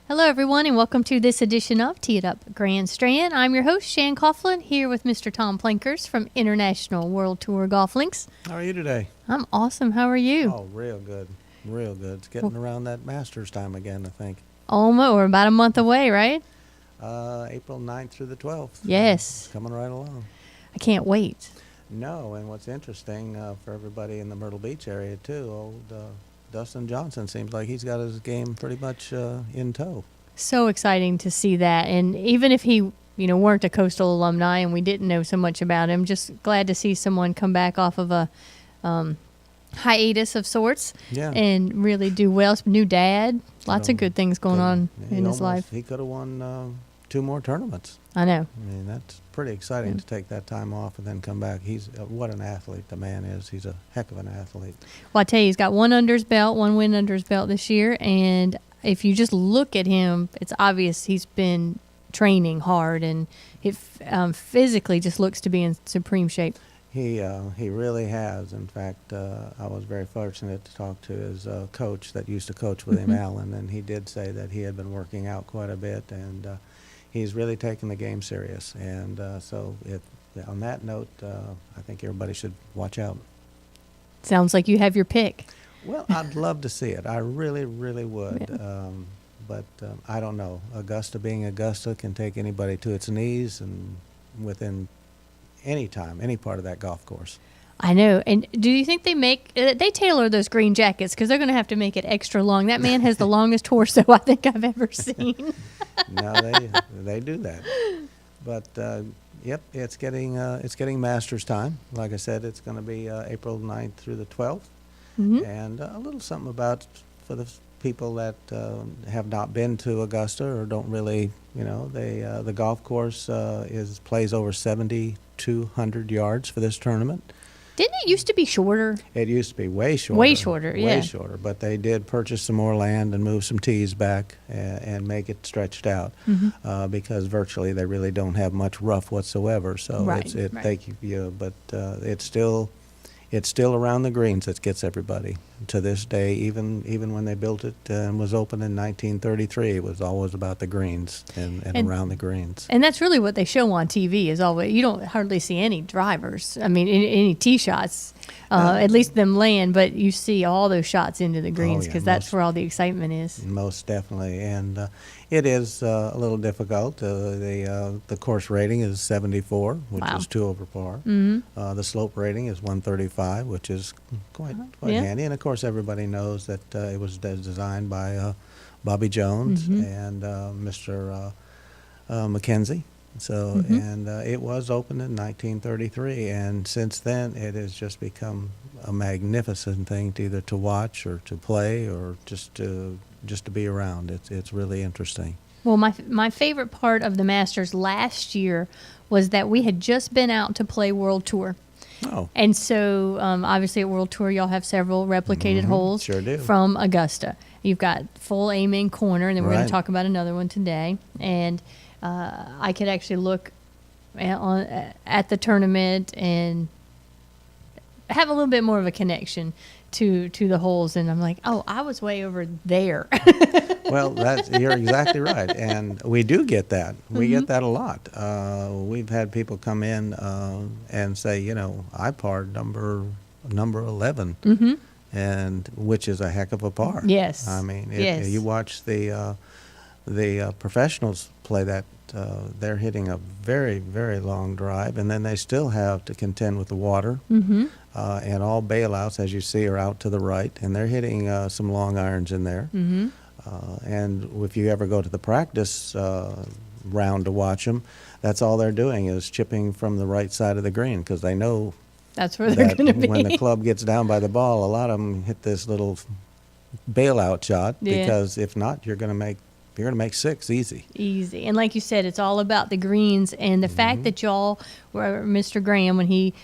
Hello, everyone, and welcome to this edition of Tee It Up Grand Strand. I'm your host, Shan Coughlin, here with Mr. Tom Plankers from International World Tour Golf Links. How are you today? I'm awesome. How are you? Oh, real good. Real good. It's getting around that Masters time again, I think. Almost. We're about a month away, right? April 9th through the 12th. Yes. Coming right along. I can't wait. No, and what's interesting for everybody in the Myrtle Beach area, too, old Dustin Johnson seems like he's got his game pretty much in tow. So exciting to see that. And even if he, weren't a Coastal alumni and we didn't know so much about him, just glad to see someone come back off of a hiatus of sorts and really do well. New dad, lots of good things going on in his life. He could have won 2 more tournaments. I know. I mean, that's pretty exciting to take that time off and then come back. He's what an athlete the man is. He's a heck of an athlete. Well, I tell you, he's got 1 under his belt, 1 win under his belt this year, and if you just look at him, it's obvious he's been training hard, and he physically just looks to be in supreme shape. He really has. In fact, I was very fortunate to talk to his coach that used to coach with him, Alan, and he did say that he had been working out quite a bit, and he's really taken the game serious. And on that note, I think everybody should watch out. Sounds like you have your pick. Well, I'd love to see it. I really, really would. Yeah. But I don't know. Augusta being Augusta can take anybody to its knees and within any time, any part of that golf course. I know. And do you think they tailor those green jackets because they're going to have to make it extra long? That man has the longest torso I think I've ever seen. No, they do that. But yep, it's getting Masters time. Like I said, it's going to be April 9th through the 12th. Mm-hmm. And a little something about for the people that have not been to Augusta or don't really, the golf course plays over 7,200 yards for this tournament. Didn't it used to be shorter? It used to be way shorter. Way shorter, yeah. Way shorter, but they did purchase some more land and move some tees back and make it stretched out because virtually they really don't have much rough whatsoever. So it's still around the greens that gets everybody. To this day, even when they built it and was open in 1933, it was always about the greens and around the greens. And that's really what they show on TV is always. You don't hardly see any drivers. I mean, any tee shots, at least them laying, but you see all those shots into the greens because that's where all the excitement is. Most definitely, and it is a little difficult. The course rating is 74, which is 2 over par. Mm-hmm. The slope rating is 135, which is quite handy. And of course, everybody knows that it was designed by Bobby Jones and Mr. Mackenzie. So, and it was opened in 1933, and since then it has just become a magnificent thing to either to watch or to play or just to be around. It's really interesting. Well, my favorite part of the Masters last year was that we had just been out to play World Tour. Oh. And so, obviously at World Tour, y'all have several replicated holes sure do. From Augusta. You've got full aiming corner, and then we're going to talk about another one today. And I could actually look at the tournament and have a little bit more of a connection to the holes, and I'm like, oh, I was way over there. Well, you're exactly right, and we do get that. We get that a lot. We've had people come in and say, I parred number 11, and which is a heck of a par. Yes. I mean, you watch the professionals play that. They're hitting a very, very long drive, and then they still have to contend with the water. And all bailouts, as you see, are out to the right, and they're hitting some long irons in there. And if you ever go to the practice round to watch them, that's all they're doing is chipping from the right side of the green because they know that's where they're going to be. When the club gets down by the ball, a lot of them hit this little bailout shot because if not, you're going to make 6 easy. Easy. And like you said, it's all about the greens. And the fact that y'all, Mr. Graham, when he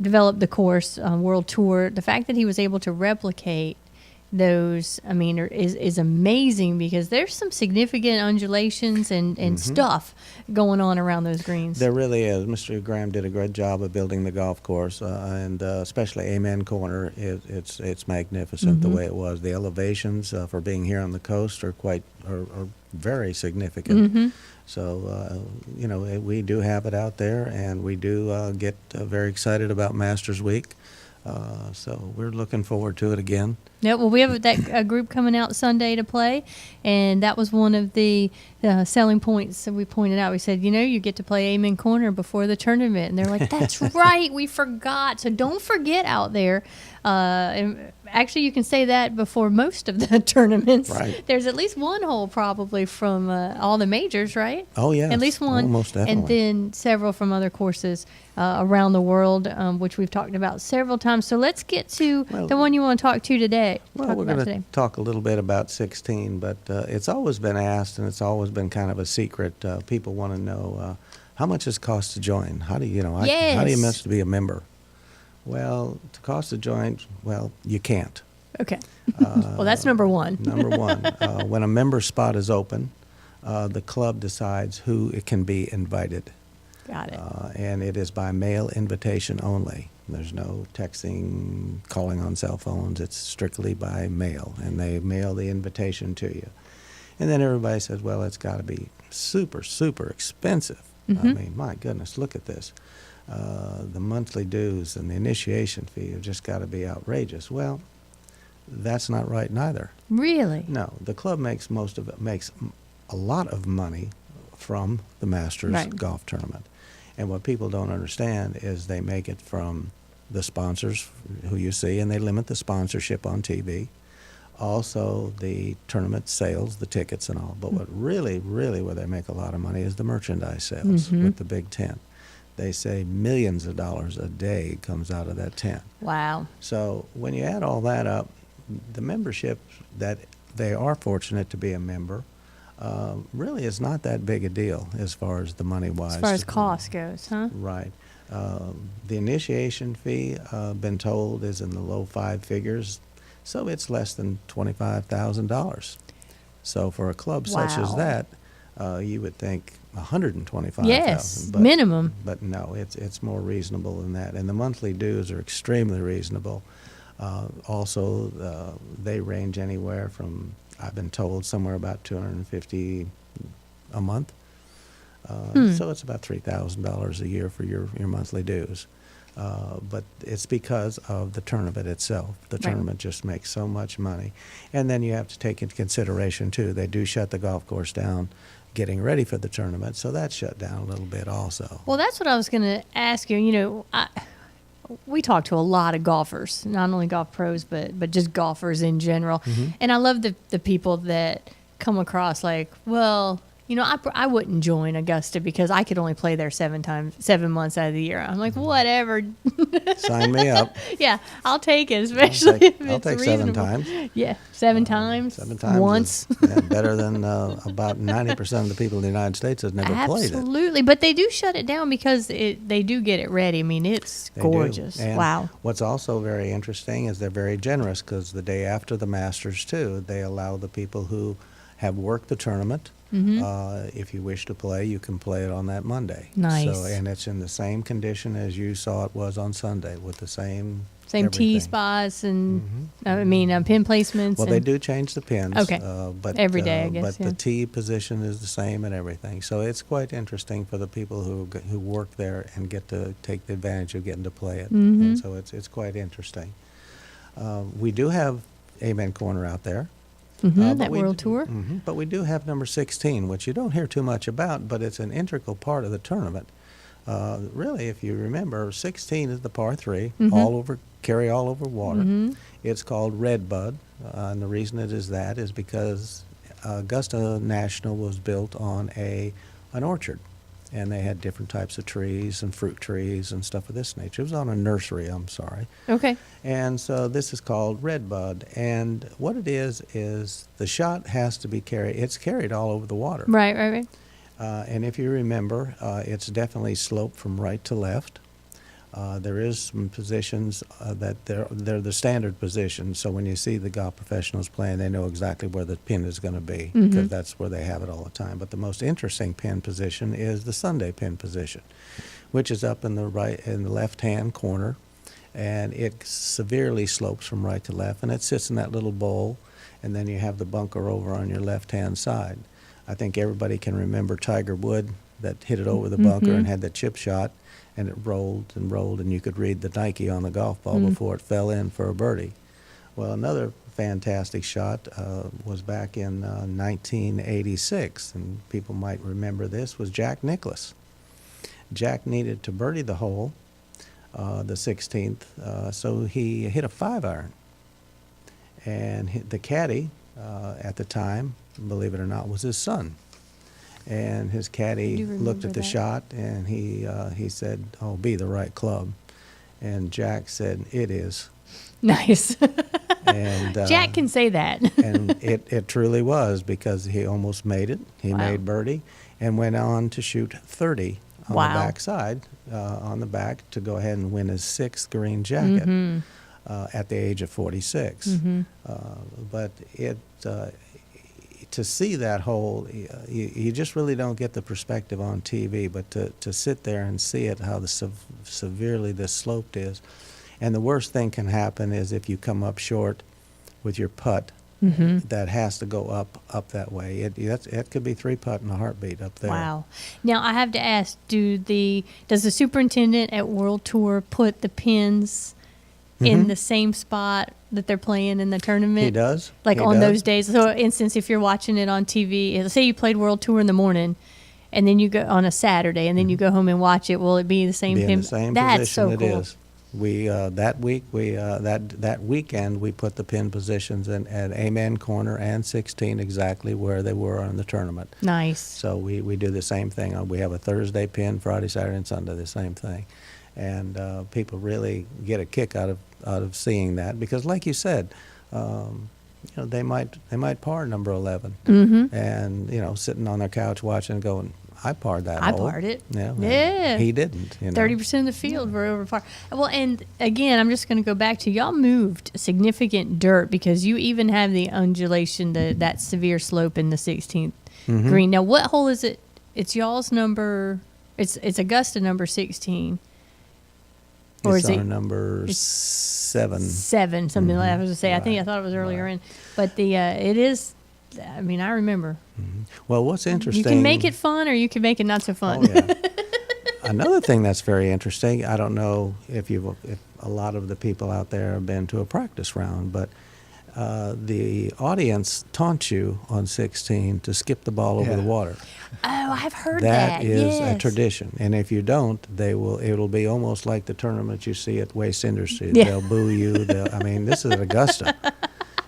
developed the course World Tour, the fact that he was able to replicate those, I mean, is amazing because there's some significant undulations and stuff going on around those greens. There really is. Mr. Graham did a great job of building the golf course, and especially Amen Corner. It's magnificent the way it was. The elevations for being here on the coast are very significant. So, we do have it out there, and we do get very excited about Masters Week. So we're looking forward to it again. Yeah, well, we have a group coming out Sunday to play, and that was one of the selling points that we pointed out. We said, you get to play Amen Corner before the tournament, and they're like, that's right, we forgot. So don't forget out there. And actually, you can say that before most of the tournaments. Right. There's at least one hole probably from all the majors, right? Oh, yeah. At least one. Most definitely. And then several from other courses around the world, which we've talked about several times. So let's get to the one you want to talk to today. Well, we're going to talk a little bit about 16, but it's always been asked, and it's always been kind of a secret. People want to know how much does it cost to join? How do you how do you miss to be a member? Well, to cost to join, you can't. Okay. Well, that's number one. Number one, when a member spot is open, the club decides who it can be invited. Got it. And it is by mail invitation only. There's no texting, calling on cell phones. It's strictly by mail, and they mail the invitation to you. And then everybody says, well, it's got to be super, super expensive. I mean, my goodness, look at this. The monthly dues and the initiation fee have just got to be outrageous. Well, that's not right neither. Really? No, the club makes a lot of money from the Masters golf tournament. And what people don't understand is they make it from the sponsors who you see, and they limit the sponsorship on TV. Also, the tournament sales, the tickets and all. But what really where they make a lot of money is the merchandise sales with the big tent. They say millions of dollars a day comes out of that tent. Wow. So when you add all that up, the membership that they are fortunate to be a member really is not that big a deal as far as the money-wise. As far as cost goes, huh? Right. The initiation fee, been told, is in the low 5 figures, so it's less than $25,000. So for a club such as that, you would think $125,000. Yes, minimum. But no, it's more reasonable than that, and the monthly dues are extremely reasonable. Also, they range anywhere from, I've been told, somewhere about $250 a month. So it's about $3,000 a year for your monthly dues. But it's because of the tournament itself. The tournament just makes so much money. And then you have to take into consideration, too, they do shut the golf course down getting ready for the tournament, so that's shut down a little bit also. Well, that's what I was going to ask you. We talk to a lot of golfers, not only golf pros, but just golfers in general. And I love the people that come across like, well, I wouldn't join Augusta because I could only play there 7 months out of the year. I'm like, whatever. Sign me up. Yeah, I'll take it, especially if it's I'll take reasonable. 7 times. Yeah, 7 times. 7 times. Once. Is, better than about 90% of the people in the United States have never played it. Absolutely, but they do shut it down because they do get it ready. I mean, it's gorgeous. And wow. What's also very interesting is they're very generous because the day after the Masters, too, they allow the people who have worked the tournament. If you wish to play, you can play it on that Monday. Nice. So, and it's in the same condition as you saw it was on Sunday, with the same tee spots and pin placements. Well, they do change the pins. Okay. But every day, I guess. But the tee position is the same and everything. So it's quite interesting for the people who work there and get to take the advantage of getting to play it. And so it's quite interesting. We do have Amen Corner out there. That World Tour. But we do have number 16, which you don't hear too much about, but it's an integral part of the tournament. Really, if you remember, 16 is the par 3, carry all over water. It's called Redbud, and the reason it is that is because Augusta National was built on an orchard, and they had different types of trees and fruit trees and stuff of this nature. It was on a nursery, I'm sorry. Okay. And so this is called Redbud, and what it is the shot has to be carried. It's carried all over the water. Right. And if you remember, it's definitely sloped from right to left. There is some positions that they're the standard positions, so when you see the golf professionals playing, they know exactly where the pin is going to be, because that's where they have it all the time. But the most interesting pin position is the Sunday pin position, which is up in the left-hand corner, and it severely slopes from right to left, and it sits in that little bowl, and then you have the bunker over on your left-hand side. I think everybody can remember Tiger Woods that hit it over the bunker and had the chip shot, and it rolled and rolled, and you could read the Nike on the golf ball before it fell in for a birdie. Well, another fantastic shot was back in 1986, and people might remember this, was Jack Nicklaus. Jack needed to birdie the hole, the 16th, so he hit a 5-iron. And the caddy at the time, believe it or not, was his son. And his caddy looked at the shot, and he said, "Oh, be the right club." And Jack said, "It is." Nice. And Jack can say that. And it truly was, because he almost made it. He made birdie and went on to shoot 30 on the backside, on the back, to go ahead and win his 6th green jacket at the age of 46. But to see that hole, you just really don't get the perspective on TV, but to sit there and see it, how severely this sloped is. And the worst thing can happen is if you come up short with your putt, that has to go up that way. It could be 3-putt in a heartbeat up there. Wow. Now, I have to ask, does the superintendent at World Tour put the pins in the same spot that they're playing in the tournament? He does. Like on those days. So, for instance, if you're watching it on TV, say you played World Tour in the morning, and then you go on a Saturday, and then you go home and watch it, will it be the same pin? In the same That's position so it cool. is. We that weekend we put the pin positions at Amen Corner and 16 exactly where they were on the tournament. Nice. So we do the same thing. We have a Thursday pin, Friday, Saturday, and Sunday, the same thing. And people really get a kick out of seeing that, because, like you said, they might par number 11, and sitting on their couch watching and going, I parred that hole. I parred it. Yeah. He didn't. 30% of the field were over par. Well, and again, I'm just going to go back to, y'all moved significant dirt, because you even have the undulation, that severe slope in the 16th green. Now, what hole is it? It's y'all's number. It's Augusta number 16. Or it's is our number 7. 7, something like that. I was going to say. Right. I thought it was earlier in, but it is. I mean, I remember. Well, what's interesting? You can make it fun, or you can make it not so fun. Oh, yeah. Another thing that's very interesting. I don't know if a lot of the people out there have been to a practice round, but the audience taunts you on 16 to skip the ball over the water. Oh, I've heard that. That is a tradition, and if you don't, it'll be almost like the tournament you see at Waste Industries. Yeah. They'll boo you. This is at Augusta,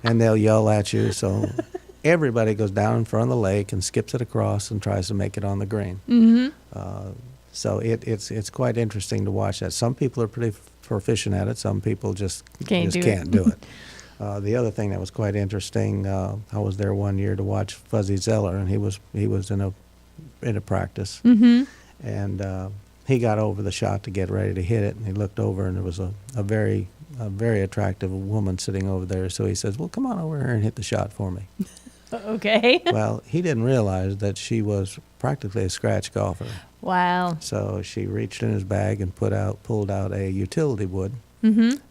and they'll yell at you. So everybody goes down in front of the lake and skips it across and tries to make it on the green. So it's quite interesting to watch that. Some people are pretty proficient at it. Some people just can't do it. The other thing that was quite interesting, I was there one year to watch Fuzzy Zeller, and he was in a practice, and he got over the shot to get ready to hit it, and he looked over, and there was a very attractive woman sitting over there. So he says, "Well, come on over here and hit the shot for me." Okay. Well, he didn't realize that she was practically a scratch golfer. Wow. So she reached in his bag and pulled out a utility wood,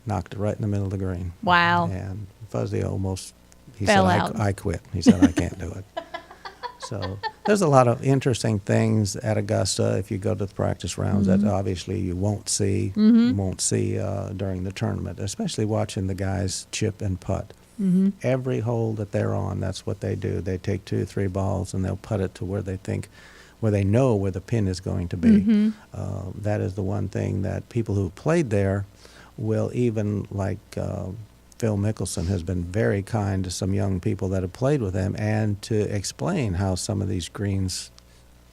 knocked it right in the middle of the green. Wow. And Fuzzy he fell said, out. I quit. He said, I can't do it. So there's a lot of interesting things at Augusta if you go to the practice rounds that obviously you won't see during the tournament, especially watching the guys chip and putt. Every hole that they're on, that's what they do. They take 2 or 3 balls and they'll putt it to where they know where the pin is going to be. That is the one thing that people who played there will, even like Phil Mickelson has been very kind to some young people that have played with him, and to explain how some of these greens,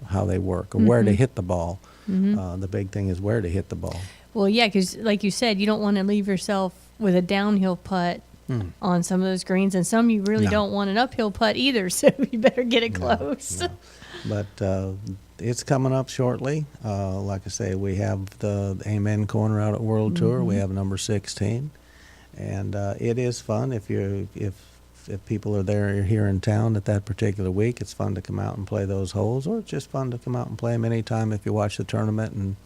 how they work, or where to hit the ball. The big thing is where to hit the ball. Well, yeah, because like you said, you don't want to leave yourself with a downhill putt on some of those greens, and some you really don't want an uphill putt either, so you better get it close. No. But It's coming up shortly. Like I say, we have the Amen Corner out at World Tour. We have number 16, and it is fun if people are there here in town at that particular week. It's fun to come out and play those holes, or it's just fun to come out and play them anytime if you watch the tournament, and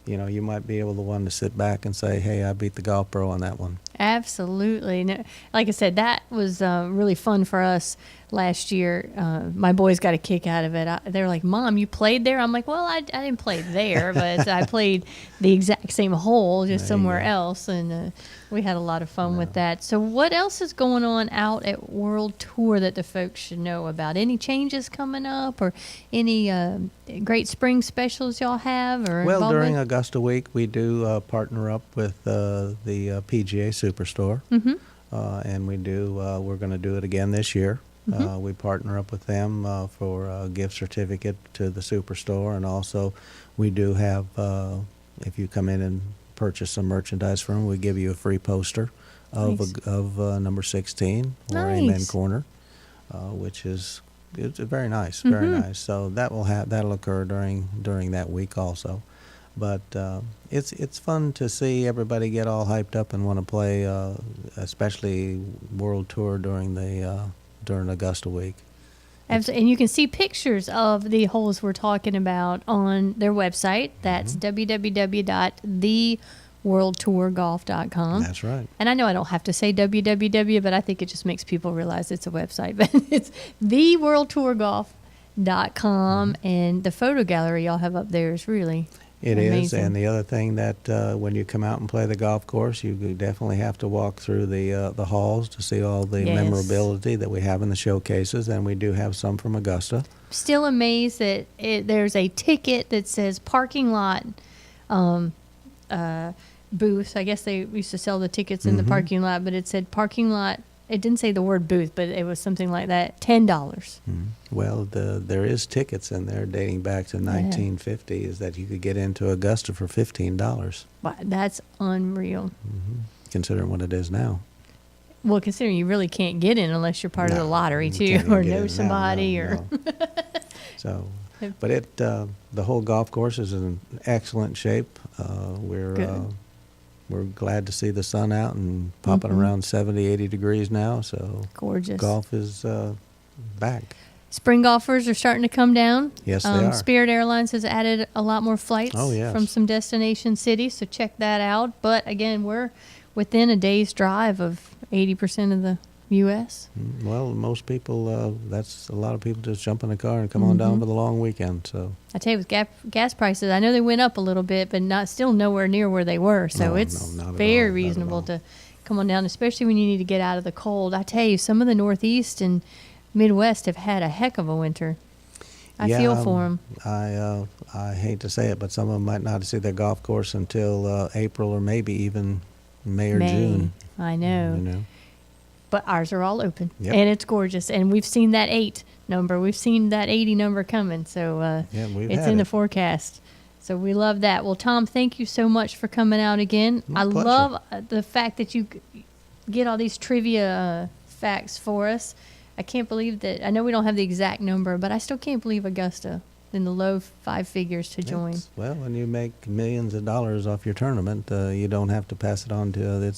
you might be able to sit back and say, hey, I beat the golf pro on that one. Absolutely. No, like I said, that was really fun for us last year. My boys got a kick out of it. They're like, Mom, you played there? I'm like, well, I didn't play there, but I played the exact same hole, just somewhere else, and we had a lot of fun with that. So what else is going on out at World Tour that the folks should know about? Any changes coming up, or any great spring specials y'all have? Or well, during Augusta Week, we do partner up with the PGA Superstore, and we're going to do it again this year. We partner up with them for a gift certificate to the Superstore, and also we do have, if you come in and purchase some merchandise from them, we give you a free poster of number 16 or Amen Corner, which is it's very nice, very nice. So that'll occur during that week also. But it's fun to see everybody get all hyped up and want to play, especially World Tour during Augusta Week. Absolutely. And you can see pictures of the holes we're talking about on their website. That's www.theworldtourgolf.com. That's right. And I know I don't have to say www, but I think it just makes people realize it's a website. But it's theworldtourgolf.com, and the photo gallery y'all have up there is really amazing. Is, and the other thing that when you come out and play the golf course, you definitely have to walk through the halls to see all the memorability that we have in the showcases, and we do have some from Augusta. Still amazed that there's a ticket that says parking lot booth. I guess they used to sell the tickets in the parking lot, but it said parking lot. It didn't say the word booth, but it was something like that. $10. Well, there is tickets in there dating back to 1950s that you could get into Augusta for $15. Wow, that's unreal. Considering what it is now. Well, considering you really can't get in unless you're part of the lottery too, or know somebody, or. So, but the whole golf course is in excellent shape. We're glad to see the sun out and popping around 70, 80 degrees now. So gorgeous. Golf is back. Spring golfers are starting to come down. Yes, they are. Spirit Airlines has added a lot more flights from some destination cities, so check that out. But again, we're within a day's drive of 80% of the U.S. Well, most people, that's a lot of people just jump in a car and come on down for the long weekend. So I tell you, with gas prices, I know they went up a little bit, but still nowhere near where they were. So it's very reasonable to come on down, especially when you need to get out of the cold. I tell you, some of the Northeast and Midwest have had a heck of a winter. I feel for them. I hate to say it, but some of them might not see their golf course until April or maybe even May or June. I know. But ours are all open, and it's gorgeous. And we've seen that 8 number. We've seen that 80 number coming. So it's in the forecast. So we love that. Well, Tom, thank you so much for coming out again. My pleasure. Love the fact that you get all these trivia facts for us. I can't believe that. I know we don't have the exact number, but I still can't believe Augusta in the low 5 figures to join. Well, when you make millions of dollars off your tournament, you don't have to pass it on to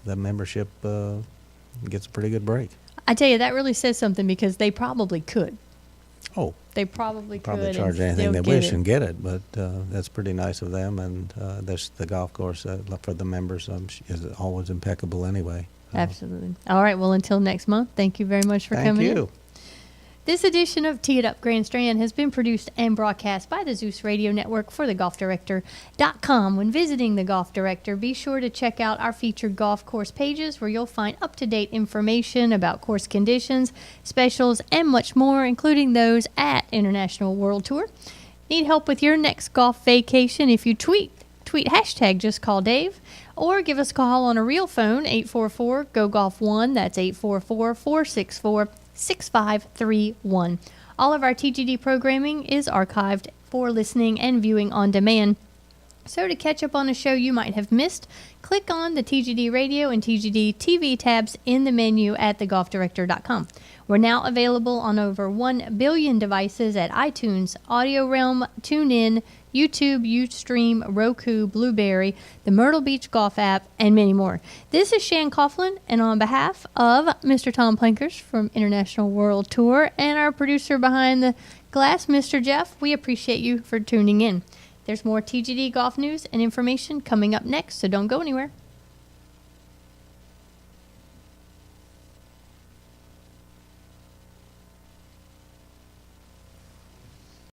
the membership gets a pretty good break. I tell you, that really says something, because they probably could. Oh. They probably could charge anything they wish and get it, but that's pretty nice of them. And the golf course for the members is always impeccable anyway. Absolutely. All right. Well, until next month, thank you very much for coming in. Thank you. This edition of Tee It Up Grand Strand has been produced and broadcast by the Zeus Radio Network for thegolfdirector.com. When visiting the Golf Director, be sure to check out our featured golf course pages, where you'll find up-to-date information about course conditions, specials, and much more, including those at International World Tour. Need help with your next golf vacation? If you tweet hashtag Just Call Dave, or give us a call on a real phone, 844-GO-GOLF-1. That's 844-464-6531. All of our TGD programming is archived for listening and viewing on demand So to catch up on a show you might have missed, click on the TGD Radio and TGD TV tabs in the menu at thegolfdirector.com. We're now available on over 1 billion devices at iTunes, Audio Realm, TuneIn, YouTube, Ustream, Roku, Blueberry, the Myrtle Beach Golf app, and many more. This is Shan Coughlin, and on behalf of Mr. Tom Plankers from International World Tour and our producer behind the glass, Mr. Jeff, we appreciate you for tuning in. There's more TGD golf news and information coming up next, so don't go anywhere.